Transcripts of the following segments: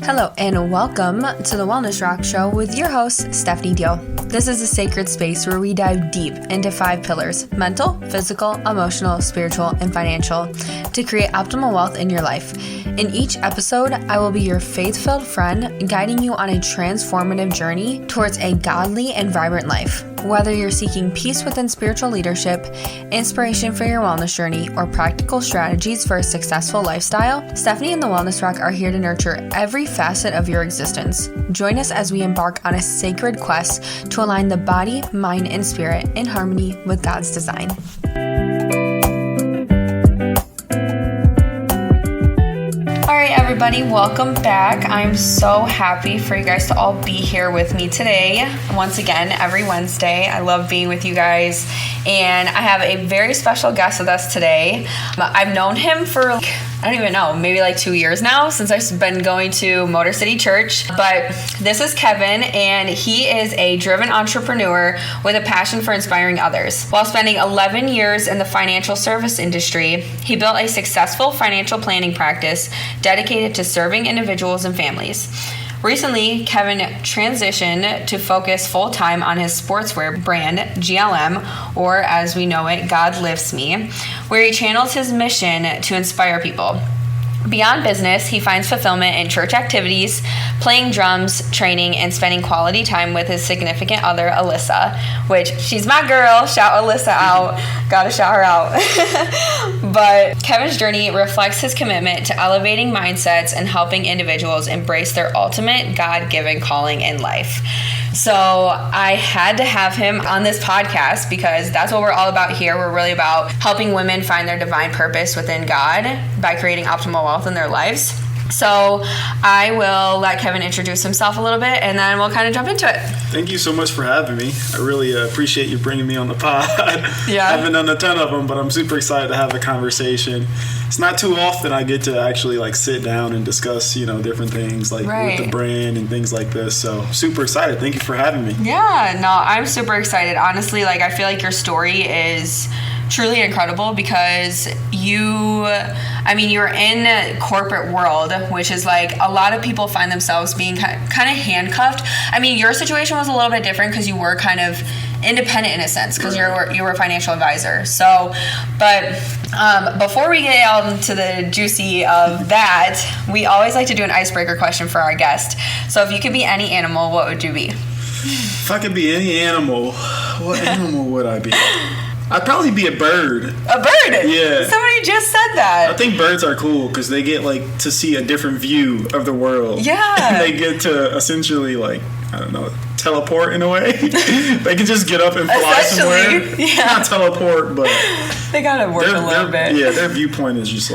Hello and welcome to the Wellness Rock Show with your host, Stephanie Deal. This is a sacred space where we dive deep into 5 pillars: mental, physical, emotional, spiritual, and financial to create optimal wealth in your life. In each episode, I will be your faith-filled friend guiding you on a transformative journey towards a godly and vibrant life. Whether you're seeking peace within spiritual leadership, inspiration for your wellness journey, or practical strategies for a successful lifestyle, Stephanie and the Wellness Rock are here to nurture every facet of your existence. Join us as we embark on a sacred quest to align the body, mind, and spirit in harmony with God's design. Everybody, welcome back. I'm so happy for you guys to all be here with me today. Once again, every Wednesday. I love being with you guys. And I have a very special guest with us today. I've known him for, I don't even know, maybe like 2 years now since I've been going to Motor City Church. But this is Kevin, and he is a driven entrepreneur with a passion for inspiring others. While spending 11 years in the financial service industry, he built a successful financial planning practice dedicated to serving individuals and families. Recently, Kevin transitioned to focus full-time on his sportswear brand, GLM, or as we know it, God Lifts Me, where he channels his mission to inspire people. Beyond business, he finds fulfillment in church activities, playing drums, training, and spending quality time with his significant other, Alyssa, which she's my girl. Shout Alyssa out. Gotta shout her out. But Kevin's journey reflects his commitment to elevating mindsets and helping individuals embrace their ultimate God-given calling in life. So I had to have him on this podcast because that's what we're all about here. We're really about helping women find their divine purpose within God by creating optimal wealth in their lives. So I will let Kevin introduce himself a little bit, and then we'll kind of jump into it. Thank you so much for having me. I really appreciate you bringing me on the pod. Yeah. I haven't done a ton of them, but I'm super excited to have a conversation. It's not too often I get to actually sit down and discuss, different things with the brand and things like this. So super excited. Thank you for having me. Yeah, no, I'm super excited. Honestly, I feel like your story is truly incredible because you're in the corporate world, which is a lot of people find themselves being kind of handcuffed. I mean, your situation was a little bit different because you were kind of independent in a sense because you were a financial advisor. So, but before we get out into the juicy of that, we always like to do an icebreaker question for our guest. So if you could be any animal, what would you be? If I could be any animal, what animal would I be? I'd probably be a bird. A bird? Yeah. Somebody just said that. I think birds are cool because they get to see a different view of the world. Yeah. And they get to essentially teleport in a way. They can just get up and fly somewhere. Yeah. Not teleport, but they gotta work a little bit. Yeah, their viewpoint is just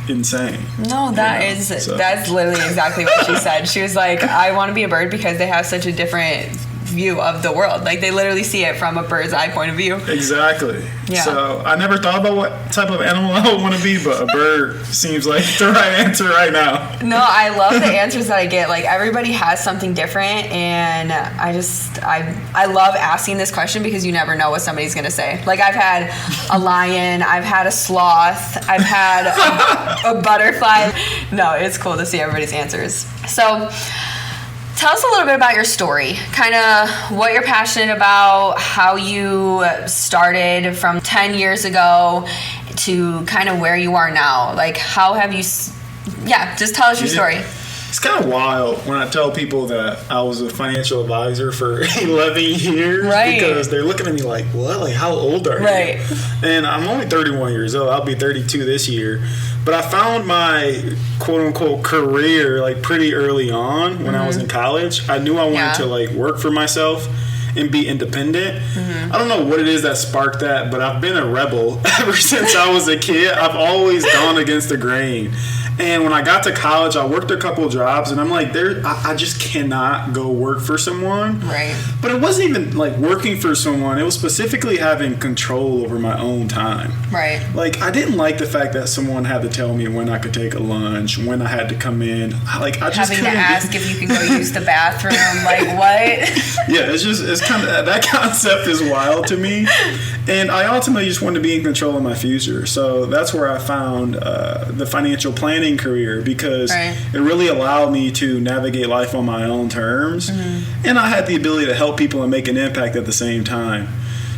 insane. No, that's literally exactly what she said. She was like, I want to be a bird because they have such a different view of the world. They literally see it from a bird's eye point of view. Exactly. Yeah. So I never thought about what type of animal I would want to be, but a bird seems like the right answer right now. No, I love the answers that I get. Everybody has something different, and I love asking this question because you never know what somebody's going to say. I've had a lion, I've had a sloth, I've had a butterfly. No, it's cool to see everybody's answers. So tell us a little bit about your story, kind of what you're passionate about, how you started from 10 years ago to kind of where you are now. How have you, just tell us your story. It's kind of wild when I tell people that I was a financial advisor for 11 years. Right. Because they're looking at me like, what? How old are you? Right. And I'm only 31 years old. I'll be 32 this year. But I found my quote-unquote career pretty early on when I was in college. I knew I wanted to work for myself and be independent. I don't know what it is that sparked that, but I've been a rebel ever since I was a kid. I've always gone against the grain. And when I got to college, I worked a couple of jobs, and I'm I just cannot go work for someone. Right. But it wasn't even working for someone. It was specifically having control over my own time. Right. I didn't like the fact that someone had to tell me when I could take a lunch, when I had to come in. I just having to ask if you can go use the bathroom. What? Yeah, it's kind of that concept is wild to me. And I ultimately just wanted to be in control of my future. So that's where I found the financial planning planning career because it really allowed me to navigate life on my own terms. And I had the ability to help people and make an impact at the same time.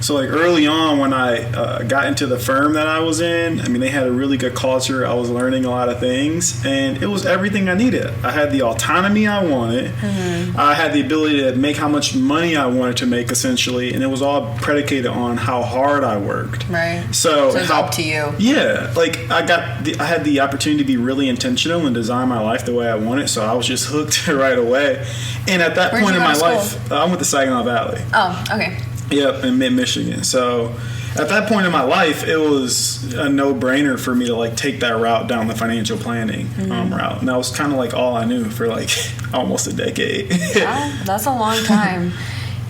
So like early on when I got into the firm that I was in, I mean, they had a really good culture. I was learning a lot of things, and it was everything I needed. I had the autonomy I wanted. I had the ability to make how much money I wanted to make, essentially, and it was all predicated on how hard I worked. Right. So it's up to you. Yeah. Like I had the opportunity to be really intentional and design my life the way I wanted, so I was just hooked right away. And at that point in my life, I went to Saginaw Valley. Oh, okay. Yep, in mid-Michigan. So at that point in my life, it was a no-brainer for me to like take that route down the financial planning route. And that was kind of like all I knew for like almost a decade. Wow, that's a long time.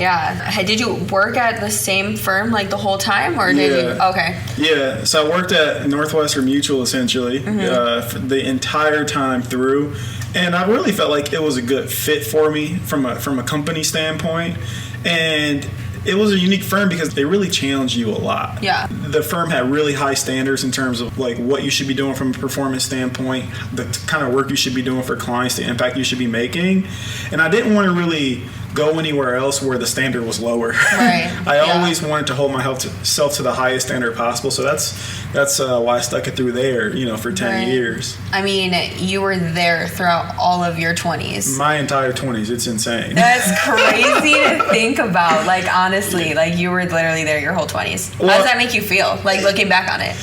Yeah. Did you work at the same firm like the whole time, or did you? Okay. Yeah. So I worked at Northwestern Mutual essentially for the entire time through, and I really felt like it was a good fit for me from a company standpoint, and it was a unique firm because they really challenged you a lot. Yeah. The firm had really high standards in terms of like what you should be doing from a performance standpoint, the kind of work you should be doing for clients, the impact you should be making. And I didn't want to really go anywhere else where the standard was lower. Right. I always wanted to hold myself to the highest standard possible. So that's why I stuck it through there, for 10 years. I mean, you were there throughout all of your 20s. My entire 20s. It's insane. That's crazy to think about. Like, honestly, like you were literally there your whole 20s. How does that make you feel? Like looking back on it?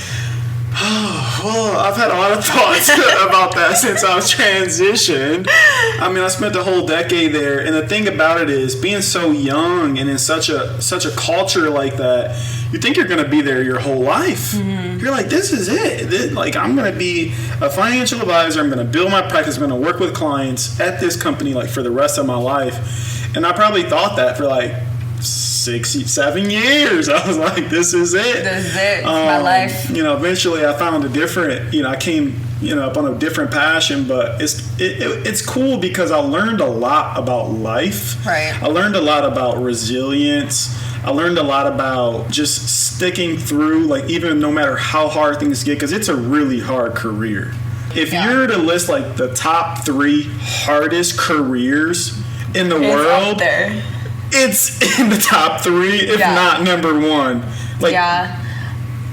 Well, I've had a lot of thoughts about that since I was transitioned. I mean, I spent the whole decade there, and the thing about it is, being so young and in such a culture like that, you think you're going to be there your whole life. You're like, this is it. Like, I'm going to be a financial advisor. I'm going to build my practice. I'm going to work with clients at this company like for the rest of my life. And I probably thought that for like 7 years. I was like, this is it. This is it. It's my life. Eventually I found a different, I came, up on a different passion, but it's cool because I learned a lot about life. Right. I learned a lot about resilience. I learned a lot about just sticking through, like even no matter how hard things get, because it's a really hard career. If you're to list like the top 3 hardest careers in the world, up there. It's in the top 3, if not number 1.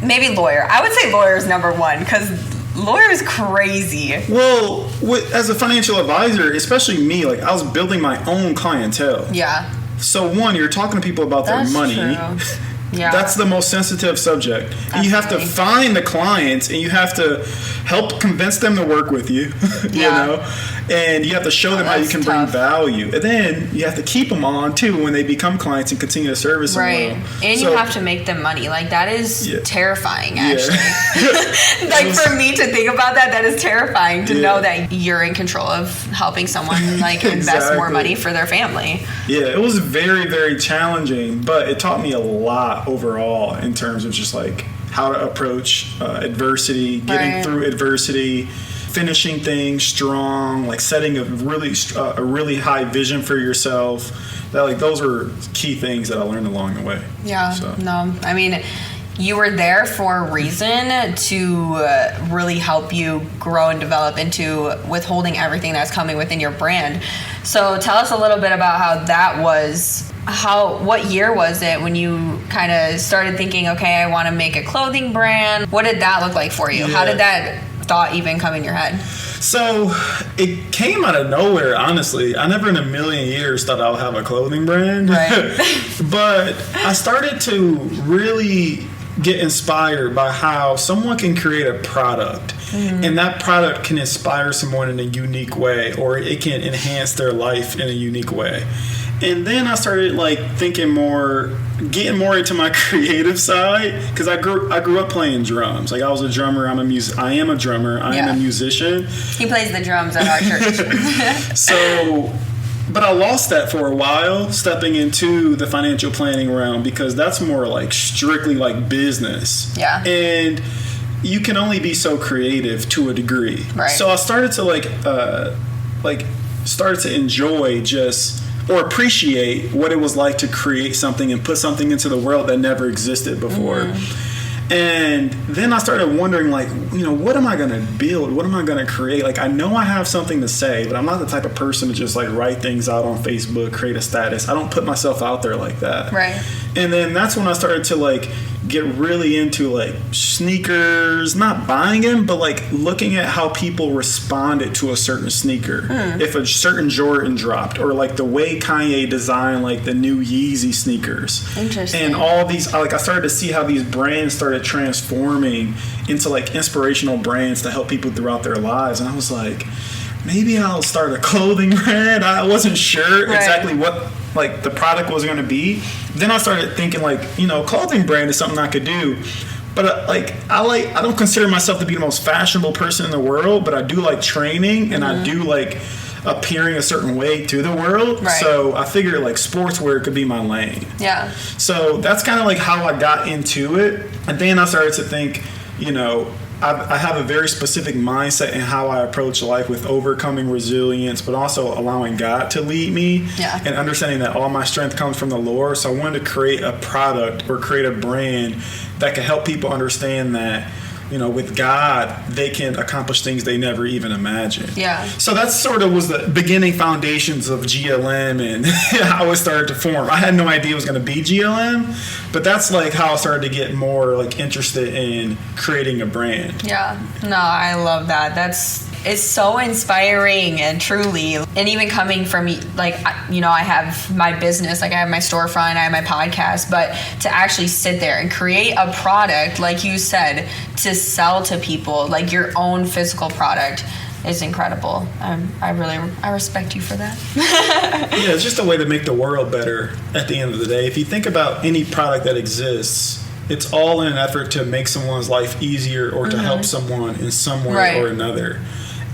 Maybe lawyer. I would say lawyer is number 1 because lawyer is crazy. Well, as a financial advisor, especially me, like I was building my own clientele. Yeah. So one, you're talking to people about their money. True. Yeah. That's the most sensitive subject. Absolutely. You have to find the clients and you have to help convince them to work with you, and you have to show them how you can bring value. And then you have to keep them on too when they become clients and continue to service them well. And you have to make them money. Like that is terrifying actually. Like for me to think about that is terrifying to know that you're in control of helping someone like invest more money for their family. Yeah, it was very, very challenging, but it taught me a lot overall in terms of just like how to approach adversity, getting through adversity, finishing things strong, like setting a really high vision for yourself. That like those were key things that I learned along the way. Yeah. So. No, I mean, you were there for a reason to really help you grow and develop into withholding everything that's coming within your brand. So tell us a little bit about how that was. What year was it when you kind of started thinking, okay, I want to make a clothing brand? What did that look like for you? How did that thought even come in your head? So it came out of nowhere, honestly. I never in a million years thought I would have a clothing brand. Right. But I started to really get inspired by how someone can create a product. And that product can inspire someone in a unique way, or it can enhance their life in a unique way. And then I started like thinking getting more into my creative side, because I grew up playing drums. Like I was a drummer. I am a drummer. I am a musician. He plays the drums at our church. So, but I lost that for a while, stepping into the financial planning realm, because that's more like strictly like business. Yeah. And you can only be so creative to a degree. Right. So I started to enjoy or appreciate what it was like to create something and put something into the world that never existed before. And then I started wondering, like, what am I going to build? What am I going to create? Like, I know I have something to say, but I'm not the type of person to just, like, write things out on Facebook, create a status. I don't put myself out there like that. Right. And then that's when I started to, like, get really into, like, sneakers, not buying them, but, like, looking at how people responded to a certain sneaker. If a certain Jordan dropped, or, like, the way Kanye designed, like, the new Yeezy sneakers. Interesting. And all these, like, I started to see how these brands started transforming into, like, inspirational brands to help people throughout their lives. And I was like, maybe I'll start a clothing brand. I wasn't sure exactly what, like, the product was going to be. Then I started thinking, like, clothing brand is something I could do. But I don't consider myself to be the most fashionable person in the world, but I do like training, and I do like appearing a certain way to the world. Right. So I figured, like, sportswear could be my lane. Yeah. So that's kind of like how I got into it. And then I started to think, I have a very specific mindset in how I approach life, with overcoming resilience, but also allowing God to lead me, and understanding that all my strength comes from the Lord. So I wanted to create a product or create a brand that can help people understand that, with God, they can accomplish things they never even imagined. Yeah. So that sort of was the beginning foundations of GLM and how it started to form. I had no idea it was going to be GLM, but that's like how I started to get more like interested in creating a brand. Yeah. No, I love that. It's so inspiring, and truly, and even coming from, like, I have my business, like I have my storefront, I have my podcast, but to actually sit there and create a product, like you said, to sell to people, like your own physical product, is incredible. I respect you for that. Yeah, it's just a way to make the world better at the end of the day. If you think about any product that exists, it's all in an effort to make someone's life easier or to help someone in some way or another.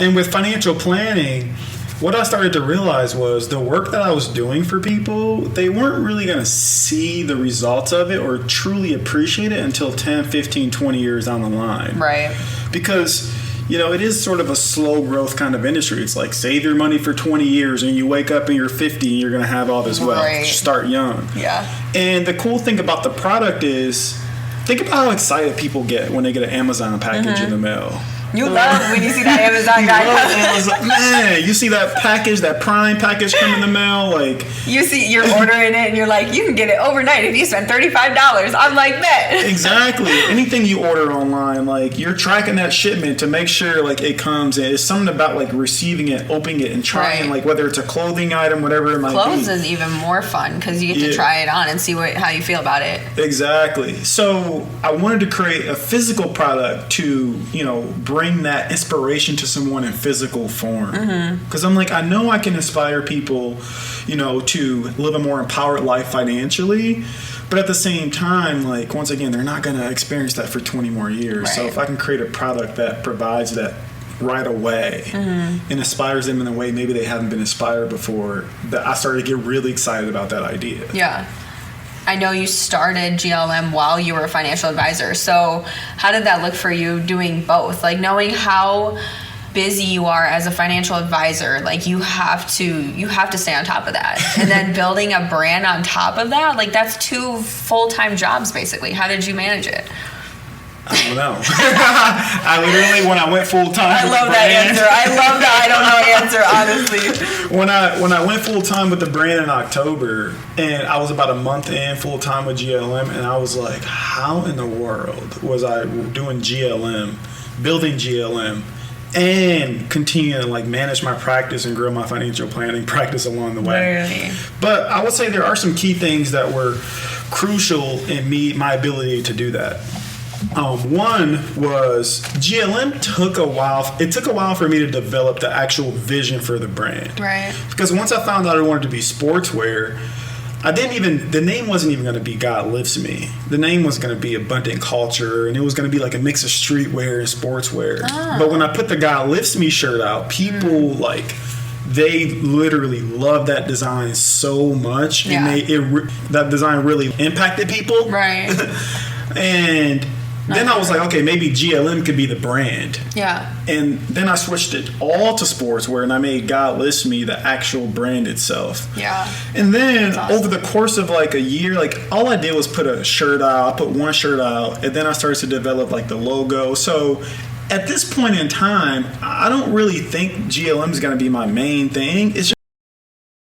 And with financial planning, what I started to realize was the work that I was doing for people, they weren't really going to see the results of it or truly appreciate it until 10, 15, 20 years down the line. Right. Because, it is sort of a slow growth kind of industry. It's like, save your money for 20 years and you wake up and you're 50 and you're going to have all this wealth. Right. Start young. Yeah. And the cool thing about the product is, think about how excited people get when they get an Amazon package in the mail. You love when you see that Amazon guy. Man, you see that package, that Prime package come in the mail, like... You're ordering it and you're like, you can get it overnight if you spend $35. I'm like, bet. Exactly. Anything you order online, like, you're tracking that shipment to make sure, like, it comes in. It's something about, like, receiving it, opening it, and trying, like, whether it's a clothing item, whatever it might be. Clothes is even more fun because you get to try it on and see how you feel about it. Exactly. So I wanted to create a physical product to, bring that inspiration to someone in physical form. Because I'm like, I know I can inspire people, to live a more empowered life financially, but at the same time, like, once again, they're not going to experience that for 20 more years. Right. So if I can create a product that provides that right away and inspires them in a way maybe they haven't been inspired before, that I started to get really excited about that idea. Yeah. I know you started GLM while you were a financial advisor. So how did that look for you doing both? Like, knowing how busy you are as a financial advisor, like you have to stay on top of that. And then building a brand on top of that, like that's 2 full-time jobs basically. How did you manage it? I don't know. I literally, when I went full time. I love that answer. I love that I don't know answer, honestly. When I went full time with the brand in October, and I was about a month in full time with GLM, and I was like, how in the world was I doing GLM, building GLM, and continue to like manage my practice and grow my financial planning practice along the way? Really? But I would say there are some key things that were crucial in my ability to do that. One was GLM took a while. It took a while for me to develop the actual vision for the brand. Right. Because once I found out I wanted to be sportswear, the name wasn't even going to be God Lifts Me. The name was going to be Abundant Culture, and it was going to be like a mix of streetwear and sportswear. Oh. But when I put the God Lifts Me shirt out, people they literally loved that design so much, and that design really impacted people. Right. And Then I was like, okay, maybe GLM could be the brand. Yeah. And then I switched it all to sportswear, and I made God List Me the actual brand itself. Yeah. And then over the course of like a year, like all I did was put a shirt out. I put one shirt out, and then I started to develop like the logo. So at this point in time, I don't really think GLM is going to be my main thing. It's just